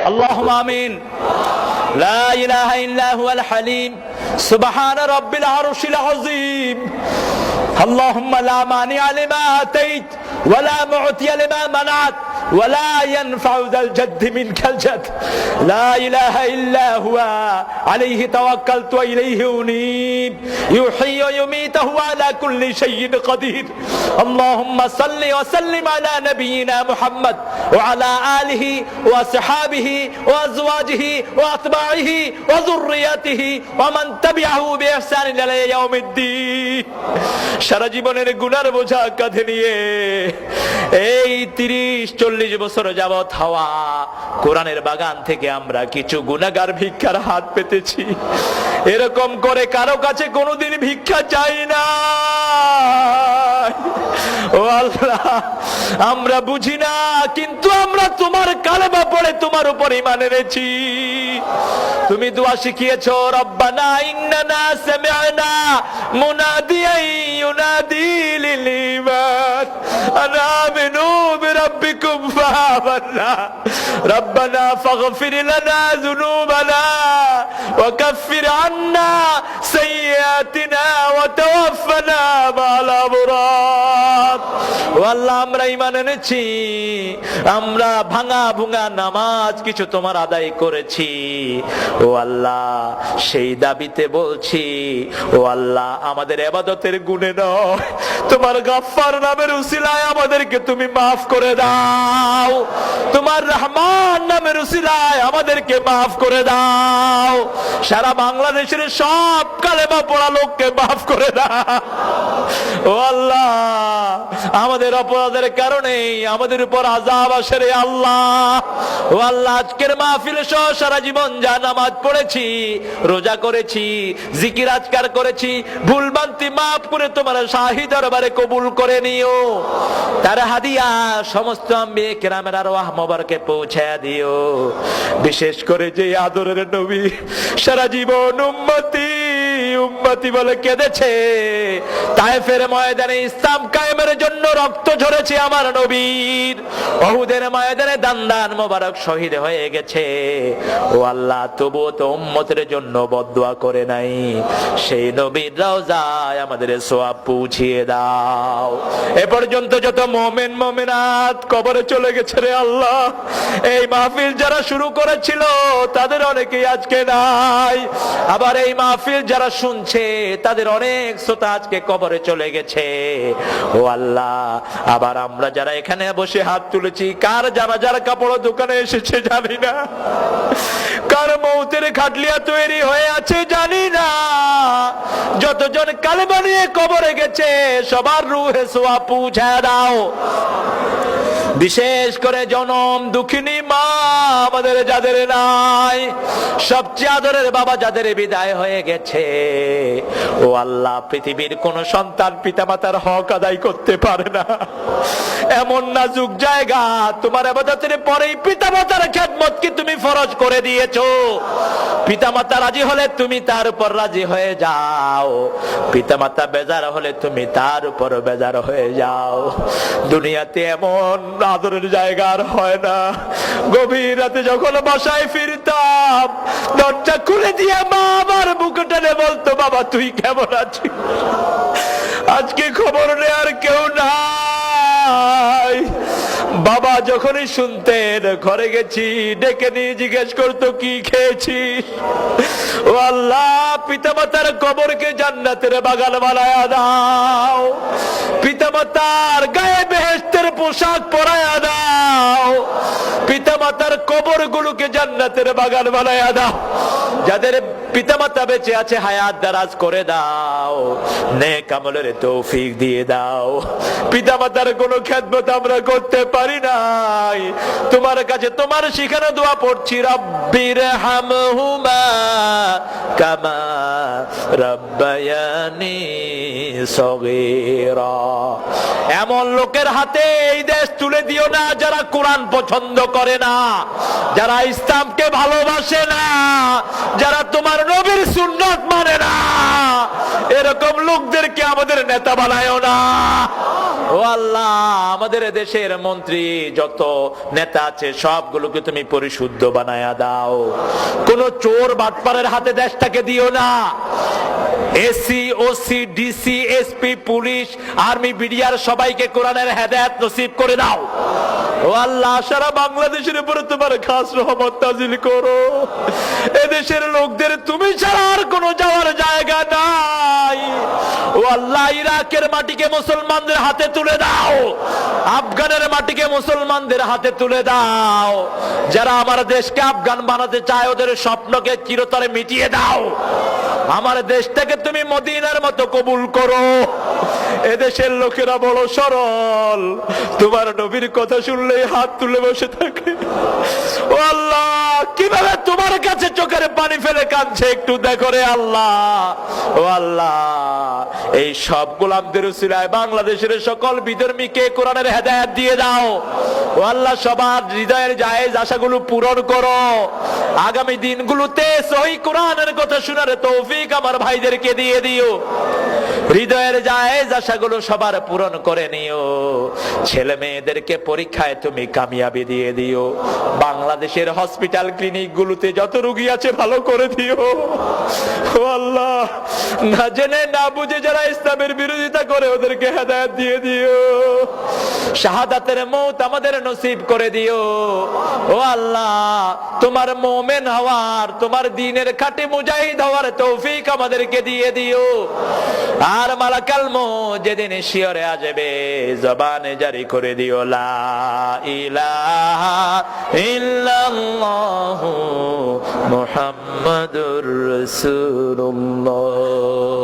اللهم آمين. لا إله إلا هو الحليم سبحان رب العرش العظيم. اللهم لا مانع لما آتيت ولا معطي لما منعت ولا ينفع ذا الجد منك الجد. لا إله إلا هو عليه توكلت وإليه أنيب. يحيي ويميت هو على كل شيء قدير. اللهم صل وسلم على نبينا محمد وعلى آله وصحابه وأزواجه وأتباعه وذريته ومن تبعه بإحسان إلى يوم الدين. সারা জীবনের গুনার বোঝা কাঁধে নিয়ে এই 30-40 বছর যাবত হওয়া কোরআনের বাগান থেকে আমরা কিছু গুনাহগার ভিক্ষার হাত পেতেছি। এরকম করে কারো কাছে কোনোদিন ভিক্ষা চাই না। ও আল্লাহ, আমরা বুঝি না, কিন্তু আমরা তোমার কালেমা পড়ে তোমার উপর ঈমান এনেছি। তুমি দোয়া শিখিয়েছো, রব্বানা ইন্নানা সামি'না মুনাদিয়ান ইউনাদি লিল ঈমান আন আমিনু বিরাব্বিকুম ফাআমান্না রব্বানা ফাগফির লানা যুনুবানা ওয়া কাফির আন্না সাইয়্যাতিনা ওয়া তাওয়াফফানা মা'আল আবরার। ও আল্লাহ, আমরা ঈমান এনেছি, আমরা ভাঙা ভুঙা নামাজ কিছু তোমার আদায় করেছি। ও আল্লাহ, সেই দাবিতে বলছি, ও আল্লাহ, আমাদের ইবাদতের গুণে নয়, তোমার গফফার নামের উসিলায় আমাদেরকে তুমি মাফ করে দাও। তোমার রহমান নামের উসিলায় আমাদেরকে মাফ করে দাও। সারা বাংলাদেশের সব কালেমা পড়া লোককে মাফ করে দাও। ও আল্লাহ, আমাদের অপরাধের কারণে আমাদের উপর আযাব আসে রে আল্লাহ। ও আল্লাহ, আজকের মাহফিলে সহ সারা জীবন যা নামাজ পড়েছি, রোজা করেছি, জিকির আজকার করেছি, ভুল ভ্রান্তি মাফ করে তোমার শাহী দরবারে কবুল করে নিও। তার হাদিয়া সমস্ত আম্বিয়া কিরামের আরওয়াহ মোবারকে পৌঁছায়া দিও। বিশেষ করে যে আদরের নবী সারা জীবন উম্মতি উম্মতি বলে কেঁদেছে, তায়েফের ময়দানে ইসলাম কায়েমের জন্য রক্ত ঝরেছে আমার নবীর, উহুদের ময়দানে দান্দান মোবারক শহীদ হয়ে গেছে। ও আল্লাহ, তবুও তো উম্মতের জন্য বদদুয়া করে নাই। সেই নবীর রওজায় আমাদের সওয়াব পৌঁছিয়ে দাও। এ পর্যন্ত যত মুমিন মুমিনাত কবরে চলে গেছে রে আল্লাহ, এই মাহফিল যারা শুরু করেছিল তাদের অনেকেই আজকে নাই। আবার এই মাহফিল যারা শুনছে তাদের অনেক শ্রোতা আজকে কবরে চলে গেছে। ও আল্লাহ, আবার আমরা যারা এখানে বসে হাত তুলেছি, কার জানাজার কাপড় দোকানে এসেছে জানি না, কার মৌতের খাটলিয়া তৈরি হয়ে আছে জানি না। যতজন কালেমা নিয়ে কবরে গেছে সবার রূহে সওয়াব পৌঁছায় দাও। বিশেষ করে জনম দুঃখিনী মা আমাদের যাদের নাই, সবচেয়ে আদরের বাবা যাদের বিদায় হয়ে গেছে, ও আল্লাহ, পৃথিবীর কোন সন্তান পিতামাতার হক আদায় করতে পারে না। এমন নাজুক জায়গা, তোমার ইবাদতের পরেই পিতামাতার খেদমত কি তুমি ফরজ করে দিয়েছো। পিতামাতা রাজি হলে তুমি তার উপর রাজি হয়ে যাও, পিতামাতা বেজার হলে তুমি তার উপর বেজার হয়ে যাও। দুনিয়াতে এমন আদরের জায়গা আর হয় না। গভীর রাতে যখন বাসায় ফিরতাম, দরজা খুলে দিয়ে মা আমার বুকে টেনে বলতো, বাবা তুই কেমন আছিস। আজকে খবর নেয়ার কেউ নাই। বাবা যখনই শুনতেন ঘরে গেছি, ডেকে নিয়ে জিজ্ঞেস করতো কি খেয়েছিস। ও আল্লাহ, পিতামাতার কবরকে জান্নাতের বাগান বানায়া দাও, পিতামাতার গায়ে বেহেশতের পোশাক পরায়া দাও, পিতামাতার কবর গুলোকে জান্নাতের বাগান বানায়া দাও। যাদের পিতামাতা বেঁচে আছে হায়াত দারাজ করে দাও, নেক আমলের তৌফিক দিয়ে দাও। পিতামাতার কোনো খেদমত আমরা করতে পারি নাই, তোমার কাছে তোমার শিখানো দোয়া পড়ছি, রব্বিরহামহুমা কামা রাব্বায়ানি সগীরা। এমন লোকের হাতে এই দেশ তুলে দিও না যারা কোরআন পছন্দ করে না, যারা ইসলামকে ভালোবাসে না, যারা তোমার নবীর সুন্নাত মানে না। এরকম লোকদেরকে আমাদের নেতা বানায়ও না। ও আল্লাহ, আমাদের দেশের মন্ত্রী যত নেতা আছে সবগুলোকে তুমি পরিশুদ্ধ বানায়া দাও। কোন চোর বাটপারের হাতে দেশটাকে দিও না। AC, OC, DC, SP, police, army, BDR সবাইকে কোরআনের হেদায়েত নসিব করে দাও। ও আল্লাহ, সারা বাংলাদেশের উপরে তোমার খাস রহমত নাজিল করো। এদেশের লোকদের তুমি ছাড়া আর কোনো যাওয়ার জায়গা নাই। ও আল্লাহ, ইরাকের মাটিকে মুসলমানদের হাতে তুলে দাও, আফগানের মাটিকে মুসলমানদের হাতে তুলে দাও। যারা আমার দেশকে আফগান বানাতে চায় ওদের স্বপ্নকে চিরতরে মিটিয়ে দাও। আমার দেশটাকে তুমি মদিনার মতো কবুল করো। এদেশের লোকেরা বড় সরল, তোমার নবীর কথা শুনলেই হাত তুলে বসে থাকে। ও আল্লাহ, কিভাবে তোমার কাছে চোখের পানি ফেলে কাঁদছে একটু দেখো রে আল্লাহ। ও আল্লাহ, এই সব গোলামদের উসিলায় বাংলাদেশের সকল বিধর্মীকে কোরআনের হেদায়েত দিয়ে দাও। ও আল্লাহ, সবার হৃদয়ের জায়েজ আশাগুলো পূরণ করো। আগামী দিনগুলোতে সহি কোরআনের কথা শোনার তৌফিক আমার ভাইদেরকে দিয়ে দিও। হৃদয়ের জায়েজ আশাগুলো সবার পূরণ করে নিও। ছেলে মেয়েদেরকে পরীক্ষায় তুমি কামিয়াবি দিয়ে দিও। বাংলাদেশের হসপিটাল ক্লিনিক গুলোতে যত রোগী আছে ভালো করে দিও। ও আল্লাহ, না জেনে না বুঝে যারা ইসলামের বিরোধিতা করে ওদেরকে হেদায়েত দিয়ে দিও। শাহাদাতের মওত আমাদের নসিব করে দিও। ও আল্লাহ, তোমার মুমিন হওয়ার, তোমার দ্বীনের খাঁটি মুজাহিদ হওয়ার তৌফিক আমাদেরকে দিয়ে দিও। আর মালাকাল মউত যেদিন শিয়রে আসবে জবানে জারি করে দিও লা ইলাহা ইল্লাল্লাহু মুহাম্মাদুর রাসূলুল্লাহ।